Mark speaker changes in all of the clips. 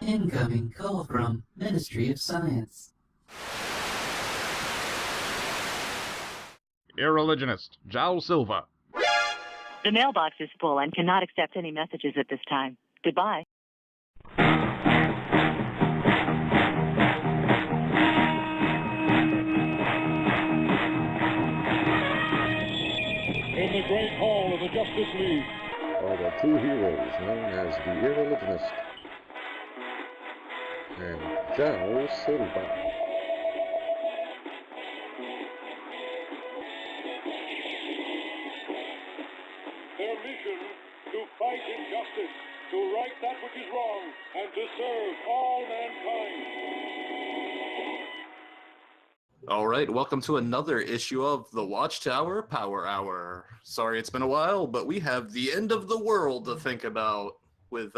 Speaker 1: Incoming call from Ministry of Science.
Speaker 2: Irreligionist, João Silva.
Speaker 3: The mailbox is full and cannot accept any messages at this time. Goodbye.
Speaker 4: In the great hall of the Justice League
Speaker 5: are the two heroes known as the Irreligionist and João Silva.
Speaker 4: Their mission, to fight injustice, to right that which is wrong, and to serve all mankind.
Speaker 6: All right, welcome to another issue of the Watchtower Power Hour. Sorry it's been a while, but we have the end of the world to think about with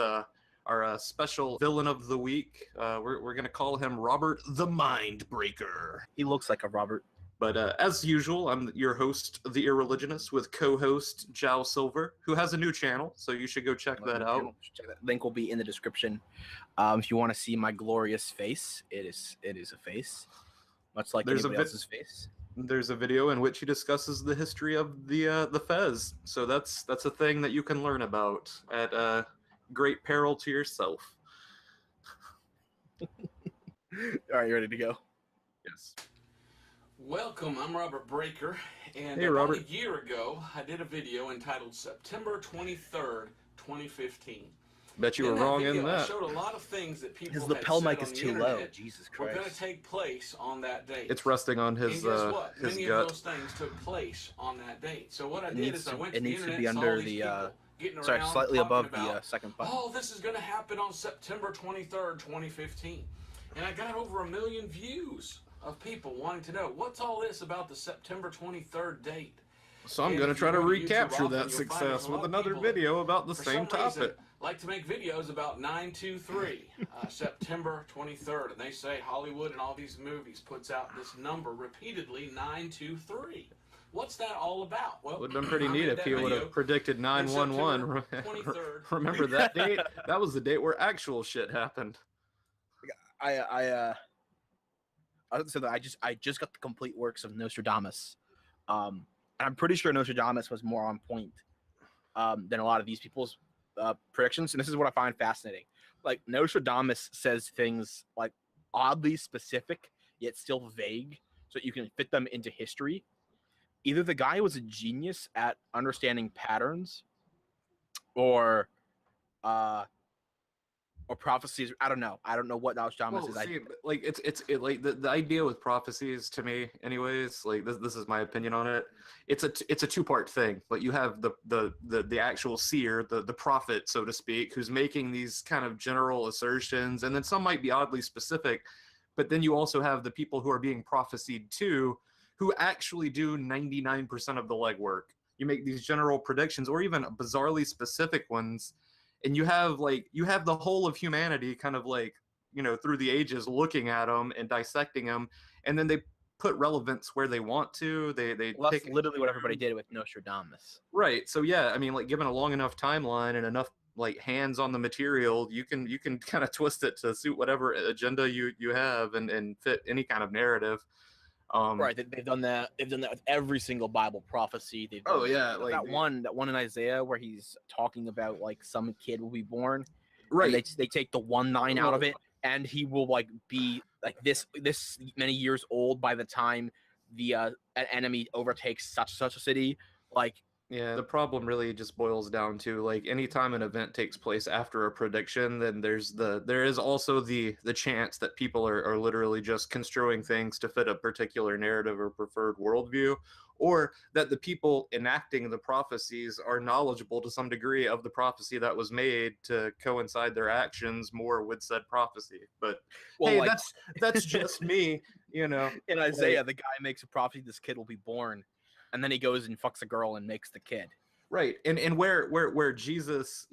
Speaker 6: our special villain of the week. We're going to call him Robert the Mind Breaker.
Speaker 7: He looks like a Robert.
Speaker 6: But as usual, I'm your host, The Irreligionist, with co-host João Silver, who has a new channel, so you should go check that out.
Speaker 7: Link will be in the description. If you want to see my glorious face, it is a face. Much like anybody else's face.
Speaker 6: There's a video in which he discusses the history of the Fez. So that's a thing that you can learn about at great peril to yourself.
Speaker 7: All right, you ready to go?
Speaker 6: Yes.
Speaker 8: Welcome, I'm Robert Breaker, and
Speaker 6: hey,
Speaker 8: about
Speaker 6: Robert.
Speaker 8: a year ago, I did a video entitled September 23rd, 2015.
Speaker 6: Bet you were wrong in that.
Speaker 8: I showed a lot of things that people
Speaker 7: His
Speaker 8: had
Speaker 7: lapel
Speaker 8: said
Speaker 7: mic
Speaker 8: on
Speaker 7: is
Speaker 8: the
Speaker 7: too
Speaker 8: internet
Speaker 7: low. Jesus
Speaker 8: were going to
Speaker 7: Christ.
Speaker 8: take place on that date.
Speaker 6: It's resting on his
Speaker 8: and guess what?
Speaker 6: his
Speaker 8: Many
Speaker 6: gut.
Speaker 8: of those things took place on that date. So what I
Speaker 7: It
Speaker 8: did
Speaker 7: needs
Speaker 8: is I
Speaker 7: to-
Speaker 8: went
Speaker 7: it
Speaker 8: to the
Speaker 7: needs to
Speaker 8: internet
Speaker 7: be
Speaker 8: and saw
Speaker 7: under
Speaker 8: all these
Speaker 7: the,
Speaker 8: people getting
Speaker 7: Sorry,
Speaker 8: around
Speaker 7: slightly
Speaker 8: talking
Speaker 7: above
Speaker 8: about,
Speaker 7: the second button.
Speaker 8: oh, this is going to happen on September 23rd, 2015. And I got over 1 million views of people wanting to know, what's all this about the September 23rd date?
Speaker 6: So I'm going to try to recapture that success with another video about the same topic.
Speaker 8: Like to make videos about 923, September 23rd, and they say Hollywood and all these movies puts out this number repeatedly, 923. What's that all about? Well,
Speaker 6: It would have been pretty
Speaker 8: I
Speaker 6: neat
Speaker 8: made
Speaker 6: if
Speaker 8: that
Speaker 6: he would
Speaker 8: video
Speaker 6: have predicted 911.
Speaker 8: September 23rd.
Speaker 6: Remember that date? That was the date where actual shit happened.
Speaker 7: So that I just got the complete works of Nostradamus. And I'm pretty sure Nostradamus was more on point than a lot of these people's predictions. And this is what I find fascinating. Like, Nostradamus says things like oddly specific yet still vague, so that you can fit them into history. Either the guy was a genius at understanding patterns, or prophecies. I don't know what Nostradamus is.
Speaker 6: See, like like the idea with prophecies, to me anyways, like this is my opinion on it. It's a two-part thing. Like, you have the actual seer, the prophet, so to speak, who's making these kind of general assertions, and then some might be oddly specific, but then you also have the people who are being prophesied to, who actually do 99% of the legwork. You make these general predictions, or even bizarrely specific ones, and you have the whole of humanity kind of, like, through the ages looking at them and dissecting them, and then they put relevance where they want to.
Speaker 7: Well, that's literally what everybody did with Nostradamus.
Speaker 6: Right. So yeah, I mean, like, given a long enough timeline and enough like hands on the material, you can kind of twist it to suit whatever agenda you have and fit any kind of narrative.
Speaker 7: Right, they've done that. They've done that with every single Bible prophecy. They've done
Speaker 6: like
Speaker 7: that one in Isaiah where he's talking about, like, some kid will be born.
Speaker 6: Right.
Speaker 7: And they take the 1-9 out of it, and he will, like, be like this many years old by the time the an enemy overtakes such a city. Like,
Speaker 6: yeah, the problem really just boils down to, like, anytime an event takes place after a prediction, then there is also the chance that people are literally just construing things to fit a particular narrative or preferred worldview, or that the people enacting the prophecies are knowledgeable to some degree of the prophecy that was made to coincide their actions more with said prophecy. But hey, like, that's just me,
Speaker 7: In Isaiah, the guy makes a prophecy, this kid will be born, and then he goes and fucks a girl and makes the kid.
Speaker 6: Right. And where Jesus,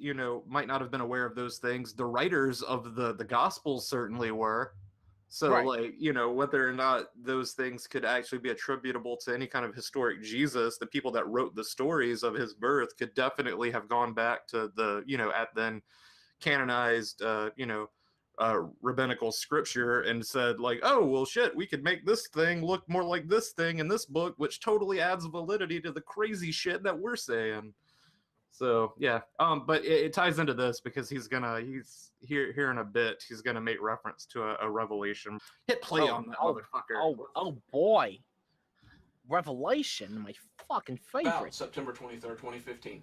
Speaker 6: might not have been aware of those things, the writers of the Gospels certainly were. So,
Speaker 7: right.
Speaker 6: Like, whether or not those things could actually be attributable to any kind of historic Jesus, the people that wrote the stories of his birth could definitely have gone back to the, at then canonized, rabbinical scripture and said like, oh well shit, we could make this thing look more like this thing in this book, which totally adds validity to the crazy shit that we're saying. So yeah, but it ties into this because he's here in a bit, he's gonna make reference to a revelation. Hit play on that motherfucker.
Speaker 7: Oh boy, Revelation, my fucking favorite.
Speaker 8: About September 23rd, 2015.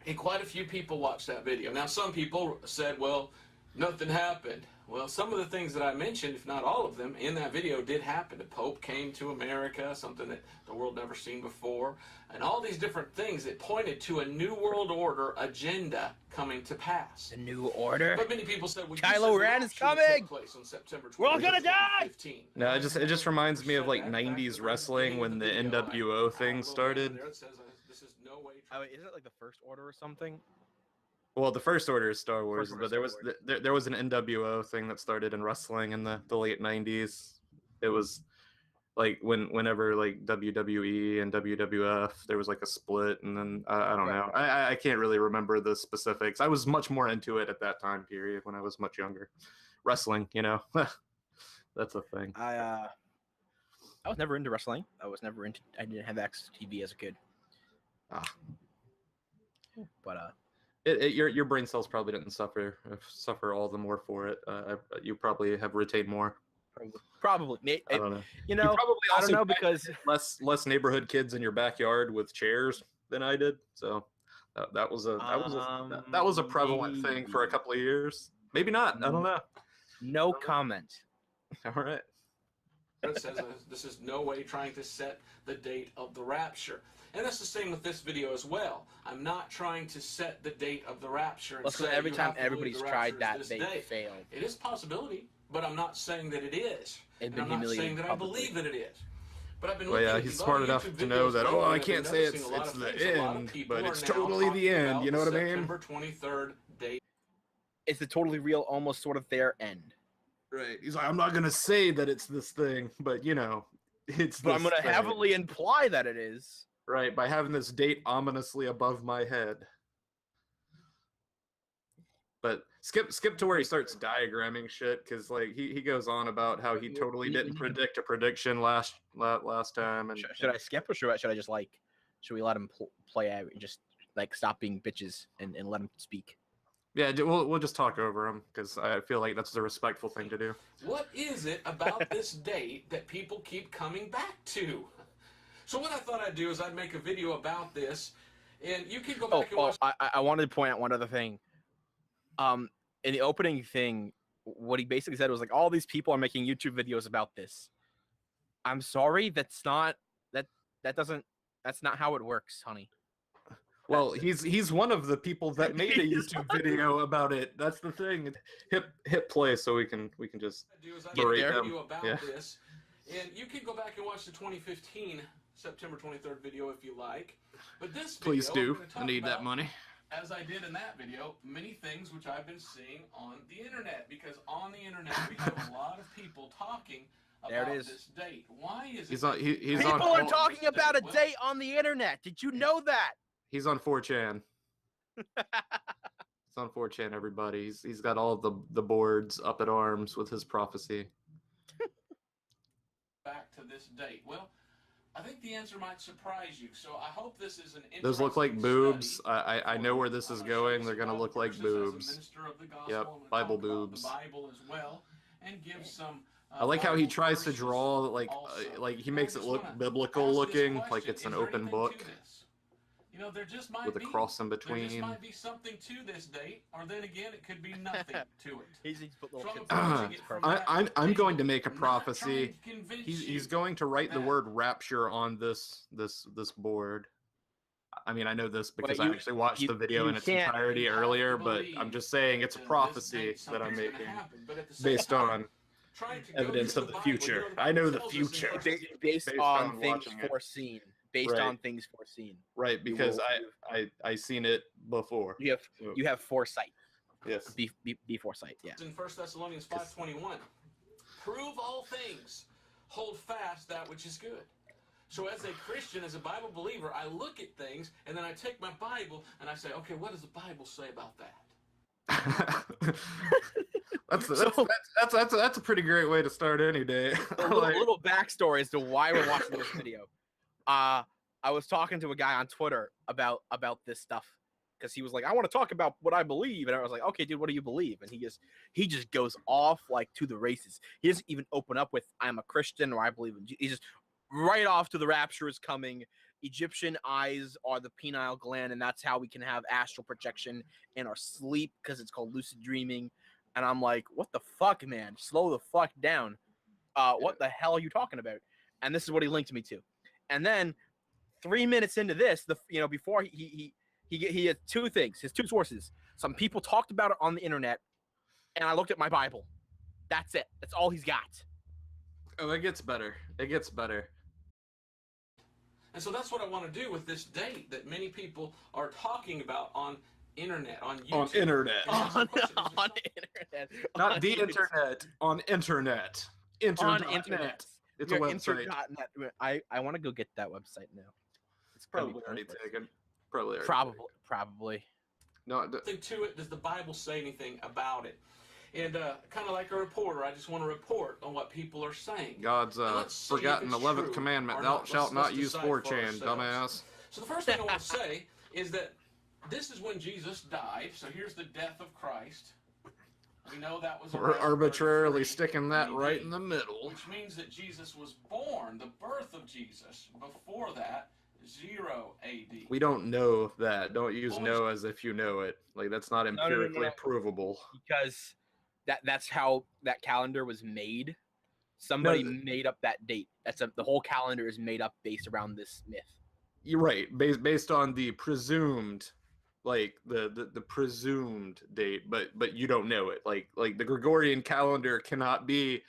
Speaker 8: And quite a few people watched that video. Now, some people said, well, nothing happened. Well, some of the things that I mentioned, if not all of them, in that video did happen. The Pope came to America, something that the world never seen before, and all these different things that pointed to a new world order agenda coming to pass.
Speaker 7: The new order?
Speaker 8: But many people said, well,
Speaker 7: Kylo Ren is coming!
Speaker 8: On September 20th,
Speaker 7: We're all gonna die!
Speaker 6: No, it just reminds me of like 90s wrestling when the NWO thing started.
Speaker 7: Oh, wait, isn't it like the First Order or something?
Speaker 6: Well, the First Order is Star Wars,
Speaker 7: First Order
Speaker 6: but there
Speaker 7: is
Speaker 6: was
Speaker 7: Star
Speaker 6: there was an NWO thing that started in wrestling in the late 90s. It was like whenever like WWE and WWF, there was like a split, and then I don't know. I can't really remember the specifics. I was much more into it at that time period when I was much younger. Wrestling, you know, that's a thing.
Speaker 7: I was never into wrestling. I didn't have access to TV as a kid. But
Speaker 6: your brain cells probably didn't suffer all the more for it. You probably have retained more.
Speaker 7: Probably.
Speaker 6: I don't know.
Speaker 7: You know, I don't know because
Speaker 6: less neighborhood kids in your backyard with chairs than I did. So that was a prevalent thing for a couple of years. Maybe not. I don't know.
Speaker 7: No comment.
Speaker 6: All right.
Speaker 8: It says this is no way trying to set the date of the rapture. And that's the same with this video as well. I'm not trying to set the date of the rapture.
Speaker 7: Well, so every time everybody's tried that, they failed.
Speaker 8: It is a possibility, but I'm not saying that it is.
Speaker 7: And
Speaker 8: I'm not saying that I believe that it is. But I've been
Speaker 6: well, yeah, he's smart enough to know that, oh, I can't say it's the end, but it's totally the end. You know what I mean?
Speaker 8: September 23rd date.
Speaker 7: It's the totally real, almost sort of their end.
Speaker 6: Right. He's like, I'm not going to say that it's this thing, but, you know, it's
Speaker 7: But I'm going to heavily imply that it is.
Speaker 6: Right, by having this date ominously above my head. But skip to where he starts diagramming shit, because like he goes on about how he totally didn't predict a prediction last time. And
Speaker 7: should I skip or should I just like should we let him play out and just like stop being bitches and let him speak?
Speaker 6: Yeah, we'll just talk over him because I feel like that's the respectful thing to do.
Speaker 8: What is it about this date that people keep coming back to? So what I thought I'd do is I'd make a video about this, and you can go back and watch.
Speaker 7: I wanted to point out one other thing. In the opening thing, what he basically said was like, all these people are making YouTube videos about this. I'm sorry, that's not how it works, honey.
Speaker 6: Well, he's one of the people that made a YouTube video about it. That's the thing. Hit play so we can just berate them.
Speaker 8: About this, and you can go back and watch the 2015 September 23rd video if you like. But this video,
Speaker 6: please do. I need that money.
Speaker 8: As I did in that video, many things which I've been seeing on the internet, because on the internet we have a lot of people talking about this date. Why is it?
Speaker 7: People are talking about a date on the internet. Did you know that?
Speaker 6: He's on 4chan. He's on 4chan, everybody. He's got all the boards up at arms with his prophecy.
Speaker 8: Back to this date. Well, I think the answer might surprise you. So I hope this is an interesting
Speaker 6: Those look like boobs.
Speaker 8: study.
Speaker 6: I know where this is going. They're gonna look like boobs. Yep, Bible boobs.
Speaker 8: The Bible as well, and give some.
Speaker 6: I like how he tries to draw like he makes it look biblical looking, like it's an open book.
Speaker 8: You know, there just might
Speaker 6: with a cross in between.
Speaker 8: There just might be something to this date, or then again, it could be nothing to it.
Speaker 7: He's put little
Speaker 6: I'm going to make a prophecy. He's going to write the word rapture on this board. I mean, I know this because I actually watched the video in its entirety earlier, but I'm just saying it's a prophecy that I'm making based on evidence of the future. I know the future.
Speaker 7: Based on things foreseen. Based on things foreseen.
Speaker 6: Right, because I seen it before.
Speaker 7: You have foresight.
Speaker 6: Yes.
Speaker 7: Be foresight, yeah.
Speaker 8: In 1 Thessalonians 5:21, prove all things, hold fast that which is good. So as a Christian, as a Bible believer, I look at things, and then I take my Bible, and I say, okay, what does the Bible say about that?
Speaker 6: That's a pretty great way to start any day.
Speaker 7: A little backstory as to why we're watching this video. I was talking to a guy on Twitter about this stuff because he was like, I want to talk about what I believe, and I was like, okay, dude, what do you believe? And he just goes off like to the races. He doesn't even open up with I'm a Christian or I believe in. He's just right off to the rapture is coming. Egyptian eyes are the pineal gland, and that's how we can have astral projection in our sleep because it's called lucid dreaming. And I'm like, what the fuck, man? Slow the fuck down. What the hell are you talking about? And this is what he linked me to. And then 3 minutes into this, before he had two things, his two sources. Some people talked about it on the internet, and I looked at my Bible. That's it. That's all he's got.
Speaker 6: Oh, it gets better. It gets better.
Speaker 8: And so that's what I want to do with this date that many people are talking about on internet, on YouTube.
Speaker 6: On internet.
Speaker 7: On internet.
Speaker 6: Not the internet. On internet.
Speaker 7: On internet.
Speaker 6: It's a website.
Speaker 7: I want to go get that website now. It's
Speaker 6: Probably already taken.
Speaker 7: Probably.
Speaker 6: No,
Speaker 8: Nothing to it. Does the Bible say anything about it? And kind of like a reporter, I just want to report on what people are saying.
Speaker 6: God's forgotten 11th
Speaker 8: true
Speaker 6: commandment.
Speaker 8: or
Speaker 6: Thou
Speaker 8: not.
Speaker 6: shalt
Speaker 8: Let's
Speaker 6: not use
Speaker 8: decide for
Speaker 6: 4chan,
Speaker 8: ourselves.
Speaker 6: dumbass.
Speaker 8: So the first thing I want to say is that this is when Jesus died. So here's the death of Christ. We know that was
Speaker 6: We're
Speaker 8: around
Speaker 6: arbitrarily
Speaker 8: 33
Speaker 6: sticking that right
Speaker 8: AD,
Speaker 6: in the middle.
Speaker 8: which means that Jesus was born, the birth of Jesus. Before that, 0 AD.
Speaker 6: We don't know that. Don't use
Speaker 8: Well,
Speaker 6: know as if you know it. Like, that's not
Speaker 7: no.
Speaker 6: empirically provable.
Speaker 7: Because that's how that calendar was made. Somebody made up that date. The whole calendar is made up based around this myth.
Speaker 6: You're right. Based on the presumed, like the presumed date, but you don't know it. Like the Gregorian calendar cannot be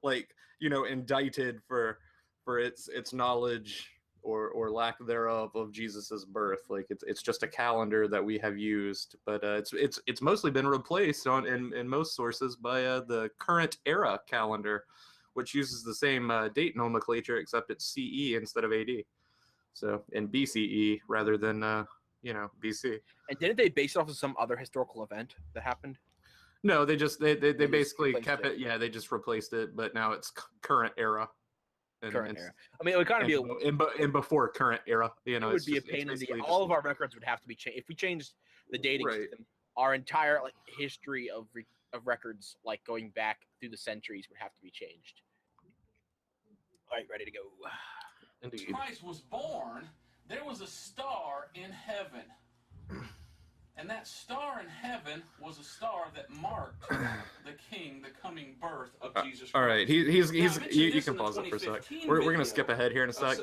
Speaker 6: like, indicted for its knowledge or lack thereof of Jesus's birth. Like it's just a calendar that we have used, but it's mostly been replaced in most sources by the current era calendar, which uses the same date nomenclature except it's CE instead of AD. So in BCE rather than BC.
Speaker 7: And didn't they base it off of some other historical event that happened?
Speaker 6: No, they basically
Speaker 7: replaced
Speaker 6: kept it. Yeah, they just replaced it, but now it's current era.
Speaker 7: Current era. I mean, it would kind of be
Speaker 6: in before current era.
Speaker 7: it would be a pain in the. All of our records would have to be changed if we changed the dating system. Our entire history of records, going back through the centuries, would have to be changed. All right, ready to go.
Speaker 6: Indeed.
Speaker 8: Christ was born, there was a star in heaven. And that star in heaven was a star that marked the king, the coming birth of Jesus Christ.
Speaker 6: All right, you can pause it for a sec. We're gonna skip ahead here in a sec.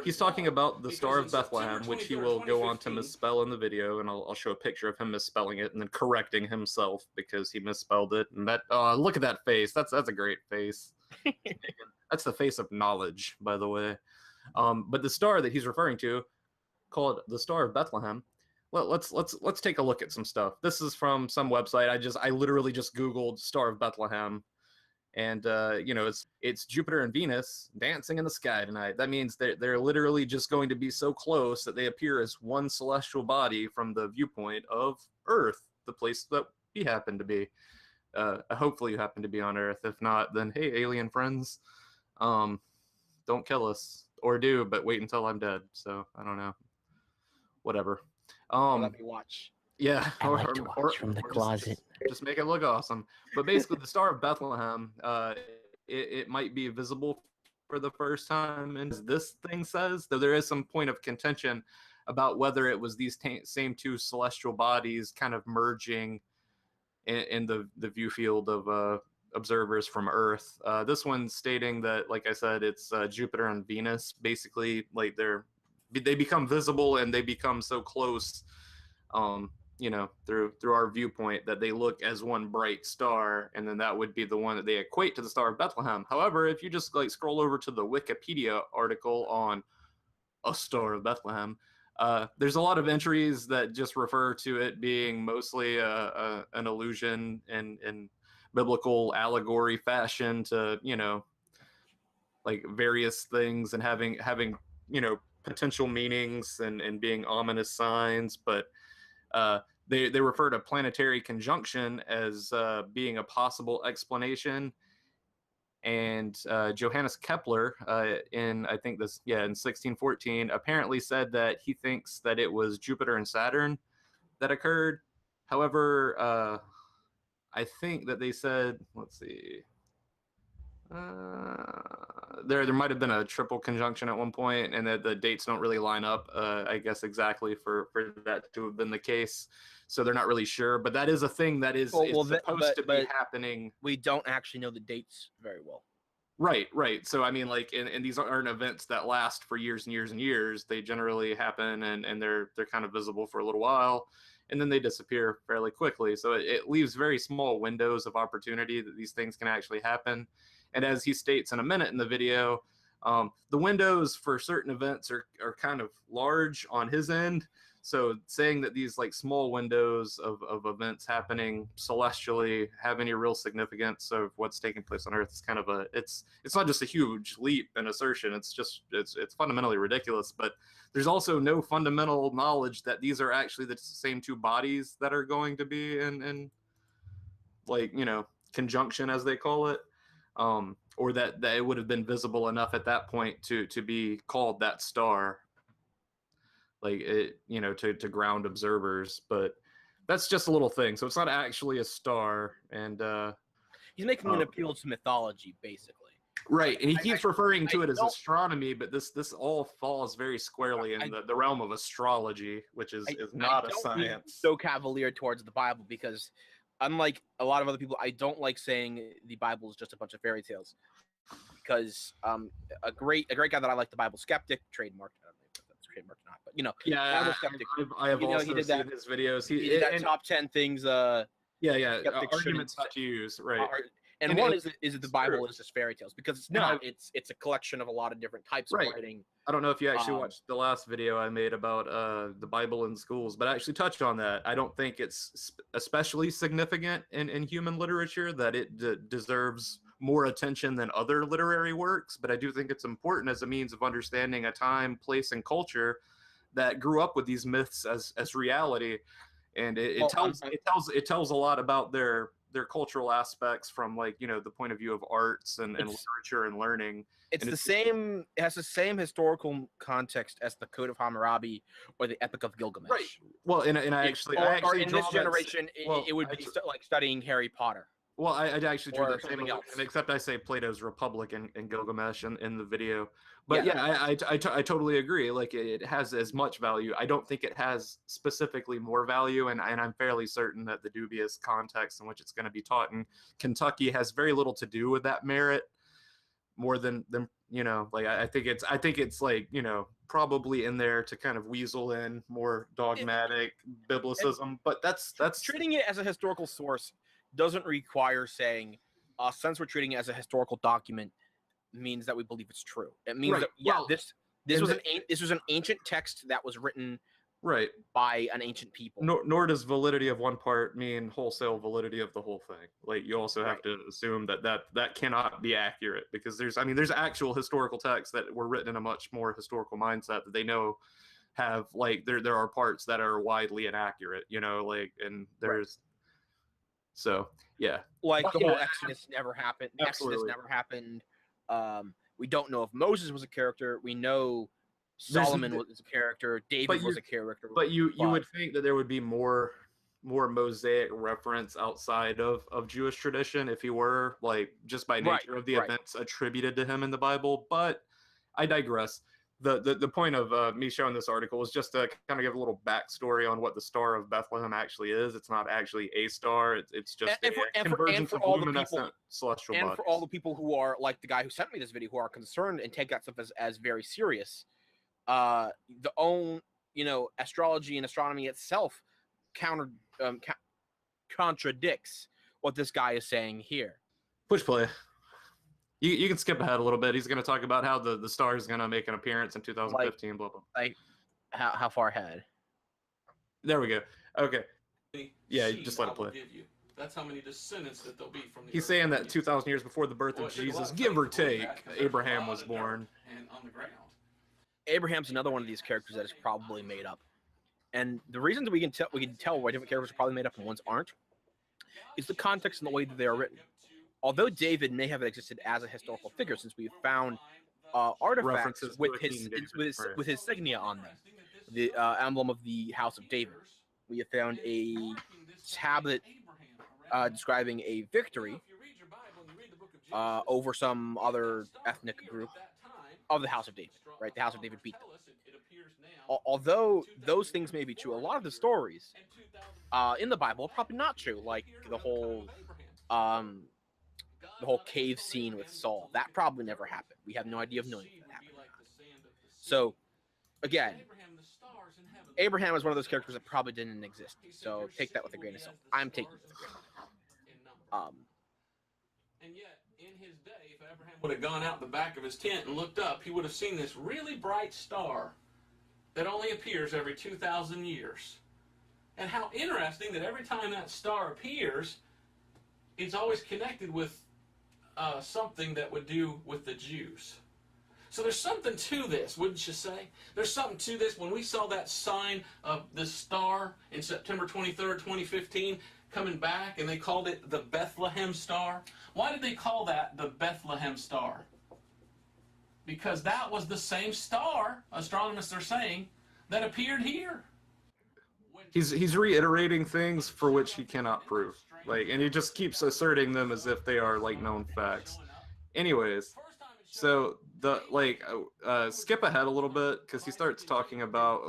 Speaker 6: He's talking about the Star of Bethlehem, which he will go on to misspell in the video, and I'll show a picture of him misspelling it and then correcting himself because he misspelled it. And that look at that face. That's a great face. That's the face of knowledge, by the way. But the star that he's referring to, called the Star of Bethlehem. Well, let's take a look at some stuff. This is from some website. I literally just Googled Star of Bethlehem, and it's Jupiter and Venus dancing in the sky tonight. That means they're literally just going to be so close that they appear as one celestial body from the viewpoint of Earth, the place that we happen to be. Hopefully you happen to be on Earth. If not, then hey, alien friends, don't kill us, or do, but wait until I'm dead. So I don't know. Whatever.
Speaker 7: Let me watch.
Speaker 6: Yeah,
Speaker 1: I like to watch from the closet.
Speaker 6: Just make it look awesome. But basically, the Star of Bethlehem, it might be visible for the first time, and as this thing says, though there is some point of contention about whether it was these same two celestial bodies kind of merging in the view field of observers from Earth. This one's stating that, like I said, it's Jupiter and Venus. Basically, like they become visible and they become so close, through our viewpoint that they look as one bright star, and then that would be the one that they equate to the Star of Bethlehem. However, if you just scroll over to the Wikipedia article on a Star of Bethlehem, there's a lot of entries that just refer to it being mostly an allusion in biblical allegory fashion to various things and having potential meanings and being ominous signs. But they refer to planetary conjunction as being a possible explanation. And Johannes Kepler, in 1614, apparently said that he thinks that it was Jupiter and Saturn that occurred. However, I think that they said, let's see, there might have been a triple conjunction at one point, and that the dates don't really line up, I guess, exactly for that to have been the case. So they're not really sure, but that is a thing that is supposed to be happening.
Speaker 7: We don't actually know the dates very well.
Speaker 6: Right. So I mean, like, and these aren't events that last for years and years and years. They generally happen, and they're kind of visible for a little while, and then they disappear fairly quickly. So it leaves very small windows of opportunity that these things can actually happen. And as he states in a minute in the video, the windows for certain events are kind of large on his end. So saying that these like small windows of events happening celestially have any real significance of what's taking place on Earth is kind of it's not just a huge leap in assertion. It's fundamentally ridiculous. But there's also no fundamental knowledge that these are actually the same two bodies that are going to be in like, you know, conjunction, as they call it. Or that it would have been visible enough at that point to be called that star, like it, you know, to ground observers. But that's just a little thing. So it's not actually a star, and
Speaker 7: he's making an appeal to mythology, basically.
Speaker 6: Right, and he keeps referring to it as astronomy, but this all falls very squarely in the realm of astrology, which is not a science.
Speaker 7: So cavalier towards the Bible, because unlike a lot of other people, I don't like saying the Bible is just a bunch of fairy tales, because a great guy that I like, the Bible skeptic, trademarked. I don't know if that's trademarked or not, but you know,
Speaker 6: yeah,
Speaker 7: Bible skeptic.
Speaker 6: I have also seen his videos.
Speaker 7: He did that top 10 things.
Speaker 6: Arguments not to use, right?
Speaker 7: And one is that the Bible is just fairy tales, because it's not. It's a collection of a lot of different types of writing.
Speaker 6: I don't know if you actually watched the last video I made about the Bible in schools, but I actually touched on that. I don't think it's especially significant in human literature, that it deserves more attention than other literary works, but I do think it's important as a means of understanding a time, place, and culture that grew up with these myths as reality, and it tells a lot about their cultural aspects from, like, you know, the point of view of arts and literature and learning.
Speaker 7: It has the same historical context as the Code of Hammurabi or the Epic of Gilgamesh.
Speaker 6: Right. Well, and I actually
Speaker 7: in this generation, it would be like studying Harry Potter.
Speaker 6: Well, I actually drew the same, except I say Plato's Republic and Gilgamesh in the video. But I totally agree. Like, it has as much value. I don't think it has specifically more value, and I'm fairly certain that the dubious context in which it's going to be taught in Kentucky has very little to do with that merit, more than you know. Like, I think it's like, you know, probably in there to kind of weasel in more dogmatic biblicism. But that's
Speaker 7: treating it as a historical source doesn't require saying, since we're treating it as a historical document, means that we believe it's true. It means that this was an ancient text that was written by an ancient people.
Speaker 6: Nor does validity of one part mean wholesale validity of the whole thing. Like, you also have to assume that cannot be accurate, because there's actual historical texts that were written in a much more historical mindset that they know have, like, there are parts that are widely inaccurate, you know, like, and there's so
Speaker 7: like the whole Exodus never happened. Exodus never happened. We don't know if Moses was a character. We know Solomon was a character. David was a character.
Speaker 6: But you would think that there would be more Mosaic reference outside of Jewish tradition if he were, like, just by nature of the events attributed to him in the Bible. But I digress. The point of me showing this article was just to kind of give a little backstory on what the Star of Bethlehem actually is. It's not actually a star. It's just a convergence of luminescent celestial bodies.
Speaker 7: And for all the people who are, like the guy who sent me this video, who are concerned and take that stuff as very serious, astrology and astronomy itself contradicts what this guy is saying here.
Speaker 6: Push play. You can skip ahead a little bit. He's going to talk about how the star is going to make an appearance in 2015, blah, blah.
Speaker 7: Like, how far ahead?
Speaker 6: There we go. Okay. Yeah, just let it play.
Speaker 8: That's how many descendants that there'll be from the
Speaker 6: He's saying that 2,000 years before the birth of Jesus, give or take, Abraham was born.
Speaker 8: And on the ground.
Speaker 7: Abraham's another one of these characters that is probably made up. And the reasons we can tell why different characters are probably made up and ones aren't is the context and the way that they are written. Although David may have existed as a historical figure, since we have found artifacts
Speaker 6: References to
Speaker 7: with
Speaker 6: a
Speaker 7: his
Speaker 6: King David, right.
Speaker 7: with his insignia on them, the emblem of the House of David. We have found a tablet describing a victory over some other ethnic group of the House of David, right? The House of David beat them. Although those things may be true, a lot of the stories in the Bible are probably not true, like the whole cave scene with Saul. That probably never happened. We have no idea of knowing if that happened or not. So, again, Abraham is one of those characters that probably didn't exist. So take that with a grain of salt. I'm taking it with a grain of salt.
Speaker 8: And yet, in his day, if Abraham would have gone out the back of his tent and looked up, he would have seen this really bright star that only appears every 2,000 years. And how interesting that every time that star appears, it's always connected with something that would do with the Jews. So there's something to this, wouldn't you say? There's something to this. When we saw that sign of this star in September 23rd, 2015, coming back, and they called it the Bethlehem Star. Why did they call that the Bethlehem Star? Because that was the same star, astronomers are saying, that appeared here.
Speaker 6: He's reiterating things for which he cannot prove. And he just keeps asserting them as if they are known facts. Anyways, so skip ahead a little bit because he starts talking about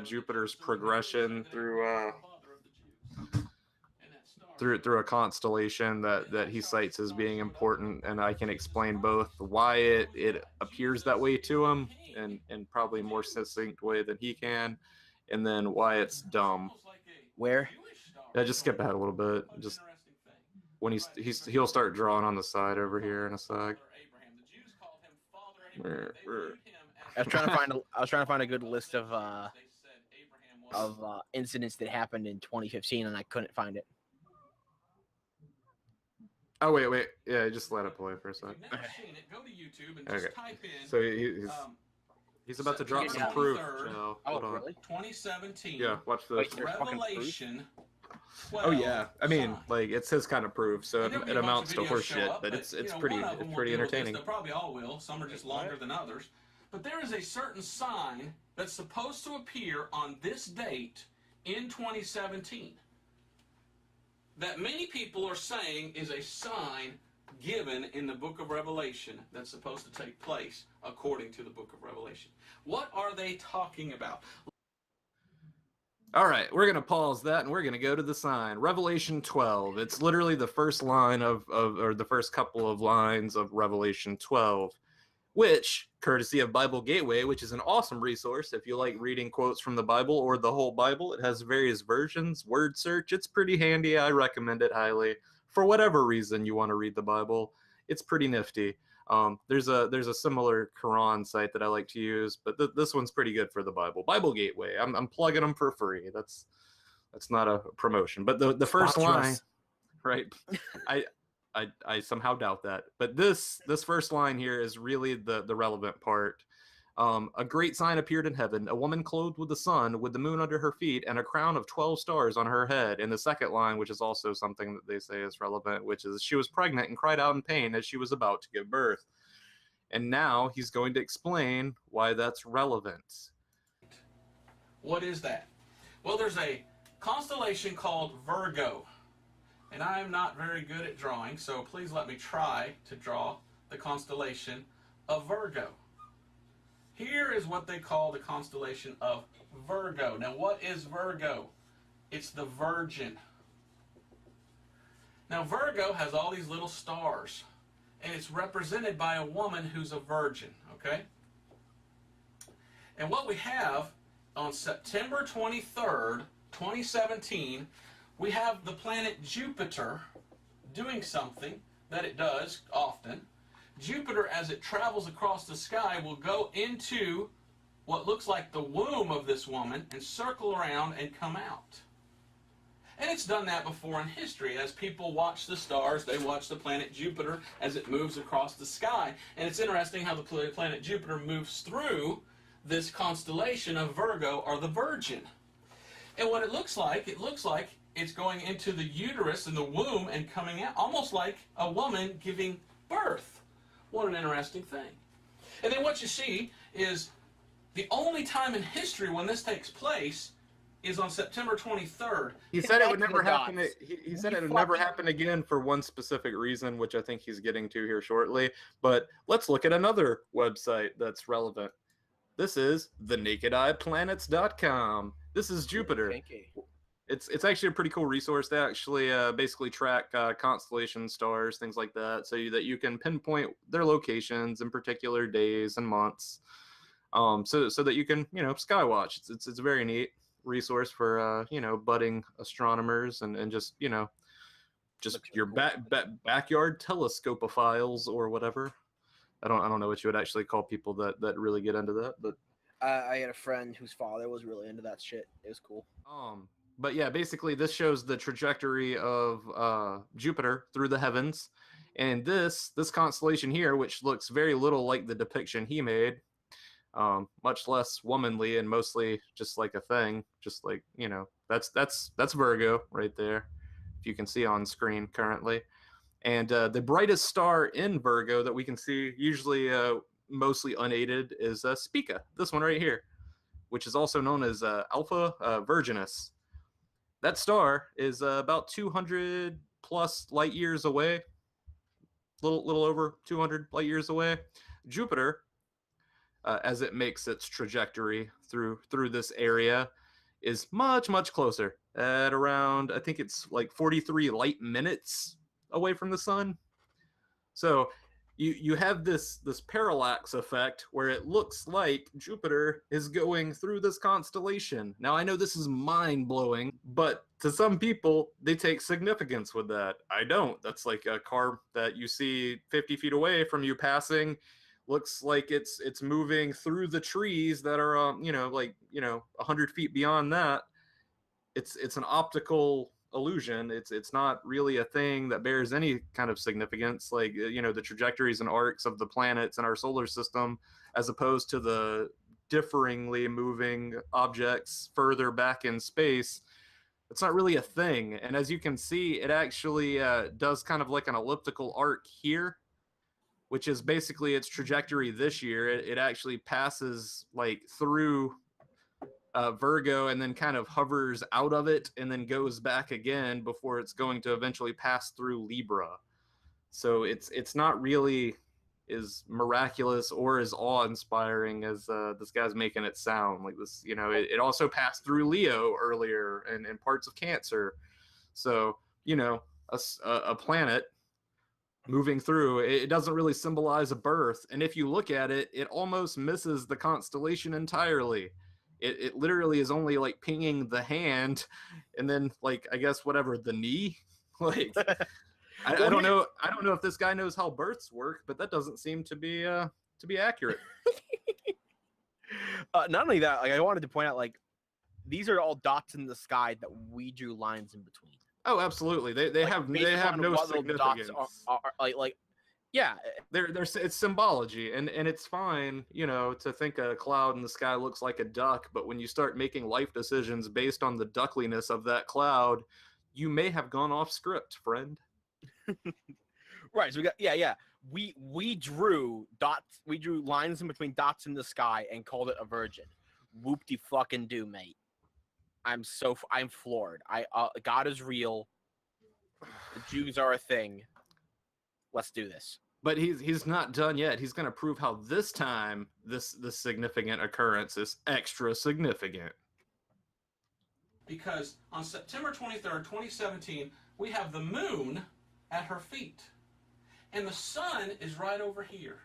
Speaker 6: Jupiter's progression through a constellation that he cites as being important, and I can explain both why it appears that way to him in probably more succinct way than he can, and then why it's dumb.
Speaker 7: Where?
Speaker 6: Yeah, just skip ahead a little bit. Just when he'll start drawing on the side over here in a sec.
Speaker 7: I was trying to find a good list of incidents that happened in 2015, and I couldn't find it.
Speaker 6: Oh wait, yeah, just let it play for a sec. Okay. So he's about to drop some proof. So, hold on.
Speaker 7: Really?
Speaker 8: 2017.
Speaker 6: Yeah, watch this.
Speaker 7: Wait, there's fucking proof?
Speaker 8: Revelation.
Speaker 6: Oh yeah, I mean, it's his kind of proof, so it amounts to horseshit, but it's pretty entertaining.
Speaker 8: They probably all will. Some are just longer than others. But there is a certain sign that's supposed to appear on this date in 2017 that many people are saying is a sign given in the book of Revelation that's supposed to take place according to the book of Revelation. What are they talking about?
Speaker 6: All right, we're going to pause that and we're going to go to the sign. Revelation 12. It's literally the first line or the first couple of lines of Revelation 12, which, courtesy of Bible Gateway, which is an awesome resource if you like reading quotes from the Bible or the whole Bible. It has various versions, word search. It's pretty handy. I recommend it highly. For whatever reason you want to read the Bible, it's pretty nifty. There's a similar Quran site that I like to use, but this one's pretty good for the Bible. Bible Gateway. I'm plugging them for free. That's not a promotion. But the first line, right? I somehow doubt that. But this first line here is really the relevant part. A great sign appeared in heaven, a woman clothed with the sun, with the moon under her feet, and a crown of 12 stars on her head. And the second line, which is also something that they say is relevant, which is she was pregnant and cried out in pain as she was about to give birth. And now he's going to explain why that's relevant.
Speaker 8: What is that? Well, there's a constellation called Virgo. And I am not very good at drawing, so please let me try to draw the constellation of Virgo. Here is what they call the constellation of Virgo. Now, what is Virgo? It's the Virgin. Now, Virgo has all these little stars, and it's represented by a woman who's a virgin, okay? And what we have on September 23rd, 2017, we have the planet Jupiter doing something that it does often. Jupiter, as it travels across the sky, will go into what looks like the womb of this woman and circle around and come out. And it's done that before in history. As people watch the stars, they watch the planet Jupiter as it moves across the sky. And it's interesting how the planet Jupiter moves through this constellation of Virgo, or the Virgin. And what it looks like it's going into the uterus and the womb and coming out, almost like a woman giving birth. What an interesting thing. And then what you see is the only time in history when this takes place is on September 23rd.
Speaker 6: He said it would never
Speaker 7: Connect
Speaker 6: happen.
Speaker 7: the dots.
Speaker 6: He said it would never happen again for one specific reason, which I think he's getting to here shortly. But let's look at another website that's relevant. This is thenakedeyeplanets.com. This is Jupiter. It's actually a pretty cool resource. They actually basically track constellation stars, things like that, so that you can pinpoint their locations in particular days and months. So that you can, skywatch. It's a very neat resource for budding astronomers and just your backyard telescopophiles or whatever. I don't know what you would actually call people that really get into that, but
Speaker 7: I had a friend whose father was really into that shit. It was cool.
Speaker 6: But yeah, basically this shows the trajectory of Jupiter through the heavens, and this constellation here, which looks very little like the depiction he made, much less womanly and mostly just like a thing, just like that's Virgo right there, if you can see on screen currently. And the brightest star in Virgo that we can see, usually mostly unaided, is Spica, this one right here, which is also known as Alpha Virginis. That star is about 200 plus light years away, little over 200 light years away. Jupiter, as it makes its trajectory through this area, is much closer, at around, I think it's like 43 light minutes away from the sun. So you have this parallax effect where it looks like Jupiter is going through this constellation. Now, I know this is mind-blowing, but to some people, they take significance with that. I don't. That's like a car that you see 50 feet away from you passing, looks like it's moving through the trees that are 100 feet beyond that. It's an optical illusion. It's not really a thing that bears any kind of significance, like the trajectories and arcs of the planets in our solar system, as opposed to the differingly moving objects further back in space. It's not really a thing. And as you can see, it actually does kind of like an elliptical arc here, which is basically its trajectory this year. It actually passes like through Virgo and then kind of hovers out of it and then goes back again before it's going to eventually pass through Libra. So it's not really as miraculous or as awe-inspiring as this guy's making it sound. Like this, it also passed through Leo earlier and parts of Cancer. So a planet moving through, it doesn't really symbolize a birth. And if you look at it, it almost misses the constellation entirely. It literally is only like pinging the hand, and then like I guess whatever, the knee. Like I don't know if this guy knows how births work, but that doesn't seem to be accurate.
Speaker 7: Not only that, like I wanted to point out, like these are all dots in the sky that we drew lines in between.
Speaker 6: Oh, absolutely. They have no significance.
Speaker 7: Are like yeah,
Speaker 6: it's symbology, and it's fine, to think a cloud in the sky looks like a duck, but when you start making life decisions based on the duckliness of that cloud, you may have gone off script, friend.
Speaker 7: Right. So we got we drew dots. We drew lines in between dots in the sky and called it a virgin. Whoop-de-fucking-do, mate. I'm floored. God is real. The Jews are a thing. Let's do this.
Speaker 6: But he's not done yet. He's going to prove how this time this significant occurrence is extra significant.
Speaker 8: Because on September 23rd, 2017, we have the moon at her feet. And the sun is right over here.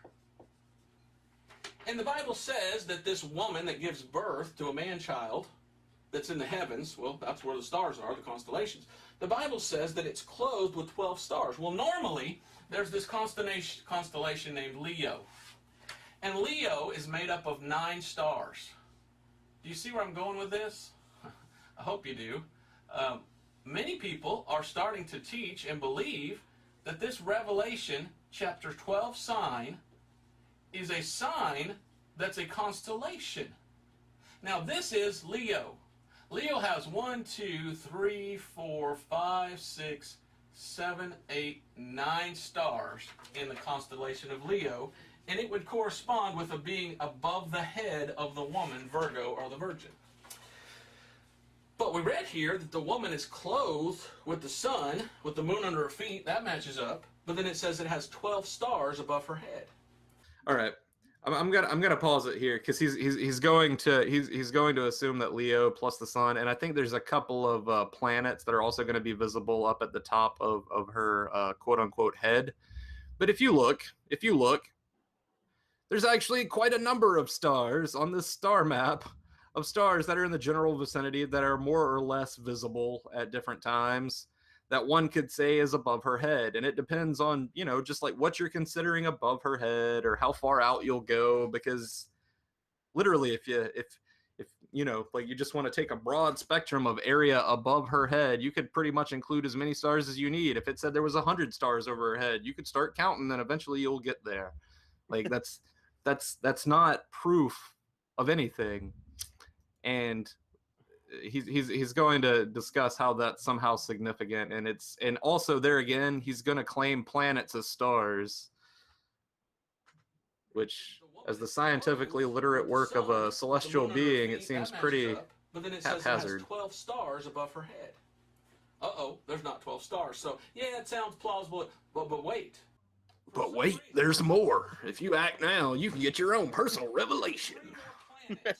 Speaker 8: And the Bible says that this woman that gives birth to a man-child that's in the heavens, well, that's where the stars are, the constellations. The Bible says that it's clothed with 12 stars. Well, normally, there's this constellation named Leo. And Leo is made up of 9 stars. Do you see where I'm going with this? I hope you do. Many people are starting to teach and believe that this Revelation chapter 12 sign is a sign that's a constellation. Now, this is Leo. Leo has 1, 2, 3, 4, 5, 6, 7, 8, 9 stars in the constellation of Leo, and it would correspond with a being above the head of the woman, Virgo, or the Virgin. But we read here that the woman is clothed with the sun, with the moon under her feet. That matches up. But then it says it has 12 stars above her head.
Speaker 6: All right. I'm gonna pause it here because he's going to assume that Leo plus the sun, and I think there's a couple of planets that are also going to be visible up at the top of her quote unquote head. But if you look, there's actually quite a number of stars on this star map of stars that are in the general vicinity that are more or less visible at different times that one could say is above her head. And it depends on, just like what you're considering above her head or how far out you'll go, because literally if like you just want to take a broad spectrum of area above her head, you could pretty much include as many stars as you need. If it said there was 100 stars over her head, you could start counting and eventually you'll get there. Like that's not proof of anything. And he's going to discuss how that's somehow significant, and also there again he's going to claim planets as stars, which as the scientifically literate work of a celestial being, it seems pretty
Speaker 8: but then it says
Speaker 6: haphazard.
Speaker 8: It has 12 stars above her head. There's not 12 stars. So yeah, it sounds plausible, but wait.
Speaker 6: But wait, there's more. If you act now, you can get your own personal revelation.
Speaker 8: That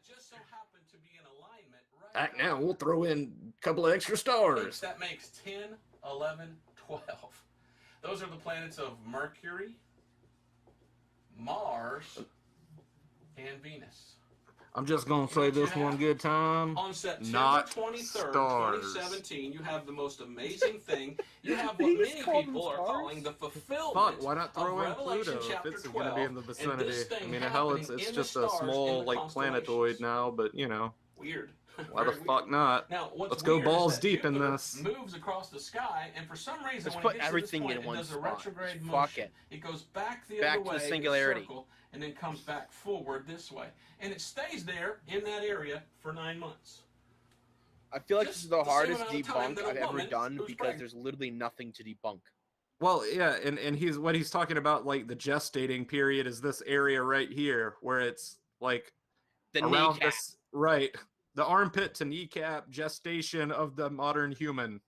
Speaker 8: just so happen to be in alignment right
Speaker 6: Act now, we'll throw in a couple of extra stars.
Speaker 8: That makes 10, 11, 12. Those are the planets of Mercury, Mars, and Venus.
Speaker 6: I'm just going to say this one good time.
Speaker 8: On September
Speaker 6: Not
Speaker 8: 23rd,
Speaker 6: stars.
Speaker 8: 2017, you have the most amazing thing. You have what many people are calling the fulfillment
Speaker 6: Fuck, why not throw
Speaker 8: of
Speaker 6: in
Speaker 8: Revelation
Speaker 6: Pluto if
Speaker 8: chapter
Speaker 6: it's
Speaker 8: 12,
Speaker 6: going to be in the
Speaker 8: and
Speaker 6: vicinity?
Speaker 8: this thing
Speaker 6: I mean, hell, it's
Speaker 8: happening in
Speaker 6: just
Speaker 8: the
Speaker 6: a
Speaker 8: stars,
Speaker 6: small,
Speaker 8: in the
Speaker 6: like,
Speaker 8: constellations.
Speaker 6: planetoid now, but,
Speaker 8: Weird.
Speaker 6: why the
Speaker 8: Very
Speaker 6: fuck
Speaker 8: weird.
Speaker 6: not?
Speaker 8: Now, what's
Speaker 6: Let's go
Speaker 8: weird is
Speaker 6: balls
Speaker 8: that
Speaker 6: deep in
Speaker 8: Jupiter
Speaker 6: this.
Speaker 8: moves across the sky, and for some reason,
Speaker 7: Let's
Speaker 8: when
Speaker 7: put
Speaker 8: it gets
Speaker 7: everything
Speaker 8: to this
Speaker 7: in
Speaker 8: point,
Speaker 7: one
Speaker 8: it does a
Speaker 7: spot.
Speaker 8: retrograde
Speaker 7: Fuck
Speaker 8: motion.
Speaker 7: it.
Speaker 8: It goes back the
Speaker 7: Back
Speaker 8: other
Speaker 7: to
Speaker 8: way,
Speaker 7: the
Speaker 8: in a
Speaker 7: singularity.
Speaker 8: circle, and then comes back forward this way, and it stays there in that area for 9 months.
Speaker 7: I feel like
Speaker 8: Just
Speaker 7: this is the
Speaker 8: the same
Speaker 7: hardest
Speaker 8: amount of time
Speaker 7: debunk
Speaker 8: that a
Speaker 7: I've ever
Speaker 8: woman
Speaker 7: done
Speaker 8: was
Speaker 7: because
Speaker 8: pregnant.
Speaker 7: there's literally nothing to debunk.
Speaker 6: Well, yeah, and he's talking about, like, the gestating period is this area right here, where it's, like,
Speaker 7: The
Speaker 6: around
Speaker 7: kneecap.
Speaker 6: this, right, the armpit to kneecap gestation of the modern human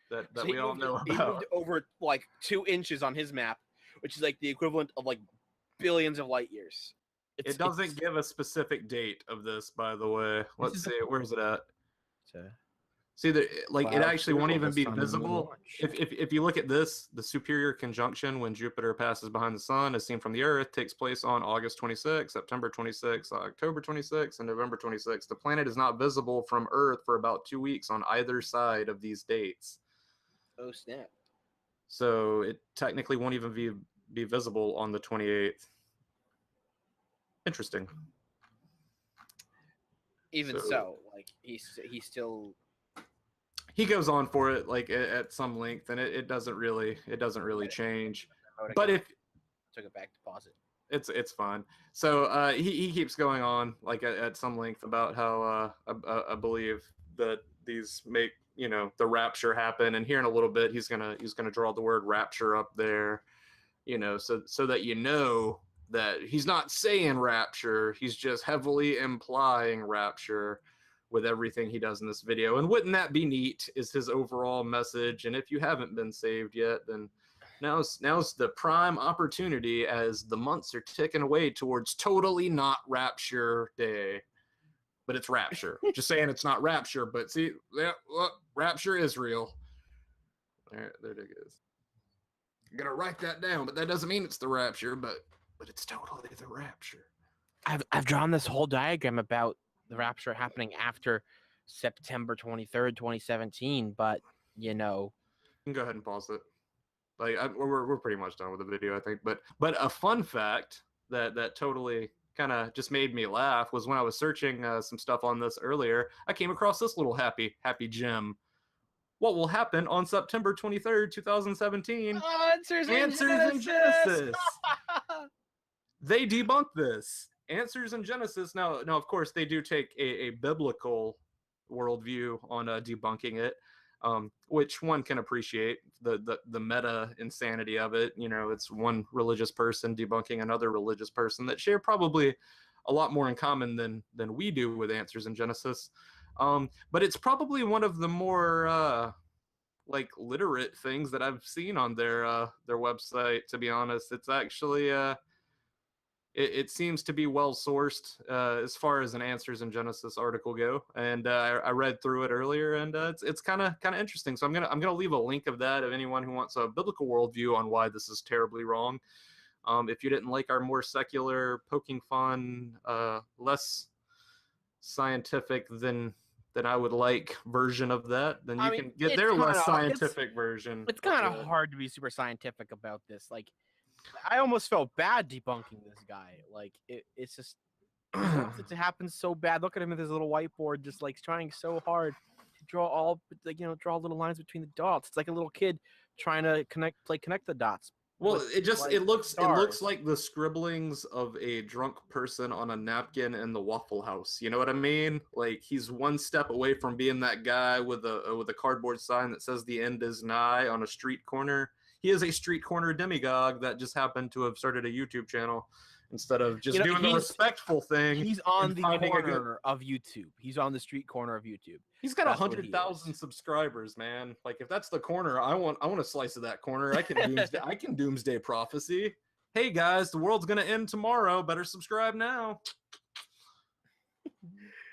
Speaker 6: that
Speaker 7: So
Speaker 6: we all know
Speaker 7: He
Speaker 6: about.
Speaker 7: moved over like 2 inches on his map, which is like the equivalent of like billions of light years.
Speaker 6: It doesn't give a specific date of this, by the way. Let's see, where is it at? See, like, it actually won't even be visible. If you look at this, the superior conjunction when Jupiter passes behind the sun, as seen from the Earth, takes place on August 26, September 26, October 26, and November 26. The planet is not visible from Earth for about 2 weeks on either side of these dates.
Speaker 7: Oh snap!
Speaker 6: So it technically won't even be visible on the 28th. Interesting.
Speaker 7: Even so, like he's still.
Speaker 6: He goes on for it, like, at some length, and it doesn't really change. But if
Speaker 7: took it back to pause it.
Speaker 6: it's fine. So he keeps going on, like, at some length about how I believe that these make the rapture happen, and here in a little bit he's gonna draw the word rapture up there, so that that he's not saying rapture, he's just heavily implying rapture with everything he does in this video. And wouldn't that be neat, is his overall message. And if you haven't been saved yet, then now's the prime opportunity, as the months are ticking away towards totally not Rapture Day. But it's Rapture. Just saying it's not Rapture, but see, Rapture is real. There it is. I'm gonna write that down, but that doesn't mean it's the Rapture, but it's totally the Rapture.
Speaker 9: I've drawn this whole diagram about the rapture happening after September 23rd, 2017, but
Speaker 6: You can go ahead and pause it. Like, we're pretty much done with the video, I think. But a fun fact that totally kind of just made me laugh was when I was searching some stuff on this earlier, I came across this little happy gem. What will happen on September 23rd, 2017?
Speaker 7: Answers in
Speaker 6: Genesis. They debunked this. Answers in Genesis. Now, of course, they do take a biblical worldview on debunking it, which one can appreciate the meta insanity of it. You know, it's one religious person debunking another religious person that share probably a lot more in common than we do with Answers in Genesis. But it's probably one of the more like literate things that I've seen on their website. To be honest, it's actually it seems to be well sourced as far as an Answers in Genesis article go, and I read through it earlier, and it's kind of interesting. So I'm gonna leave a link of that of anyone who wants a biblical worldview on why this is terribly wrong. If you didn't like our more secular, poking fun, less scientific than I would like version of that, then you can get their less scientific version.
Speaker 9: It's kind of hard to be super scientific about this. Like, I almost felt bad debunking this guy. Like, it's just it happens so bad. Look at him with his little whiteboard, just like trying so hard to draw draw little lines between the dots. It's like a little kid trying to connect the dots.
Speaker 6: Well,
Speaker 9: Like
Speaker 6: it looks
Speaker 9: stars.
Speaker 6: like the scribblings of a drunk person on a napkin in the Waffle House. You know what I mean? Like, he's one step away from being that guy with a cardboard sign that says "The end is nigh" on a street corner. He is a street corner demagogue that just happened to have started a YouTube channel instead of just doing the respectful thing.
Speaker 9: He's on the corner of YouTube. He's on the street corner of YouTube.
Speaker 6: He's got 100,000 subscribers, man. Like, if that's the corner, I want a slice of that corner. I can doomsday prophecy. Hey guys, the world's gonna end tomorrow. Better subscribe now.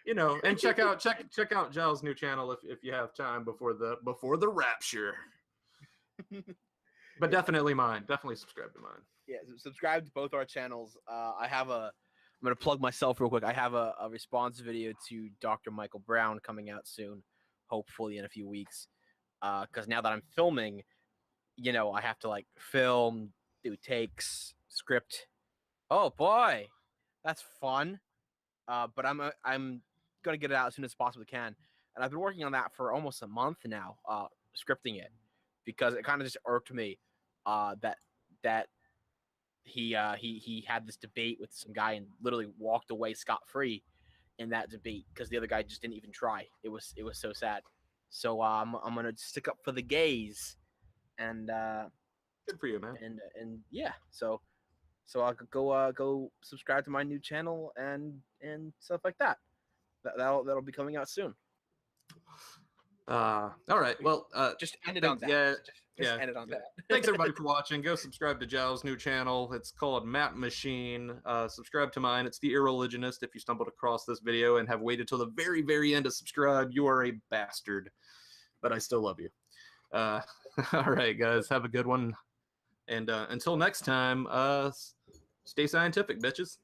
Speaker 6: You know, and check out Giles' new channel if you have time before the Rapture. But definitely mine. Definitely subscribe to mine.
Speaker 7: Yeah, subscribe to both our channels. I'm going to plug myself real quick. I have a response video to Dr. Michael Brown coming out soon, hopefully in a few weeks. Because now that I'm filming, you know, I have to like film, do takes, script. Oh boy, that's fun. But I'm going to get it out as soon as possibly can. And I've been working on that for almost a month now, scripting it, because it kind of just irked me that he had this debate with some guy and literally walked away scot-free in that debate because the other guy just didn't even try. It was so sad. So I'm gonna stick up for the gays, and
Speaker 6: good for you, man.
Speaker 7: And yeah, so I'll go subscribe to my new channel and stuff like that. That'll be coming out soon.
Speaker 6: All right. Well,
Speaker 7: just end it on that.
Speaker 6: Yeah.
Speaker 7: End it on that.
Speaker 6: Thanks everybody for watching. Go subscribe to Giles' new channel. It's called Map Machine. Subscribe to mine. It's The Irreligionist. If you stumbled across this video and have waited till the very, very end to subscribe, you are a bastard. But I still love you. All right, guys. Have a good one. And until next time, stay scientific, bitches.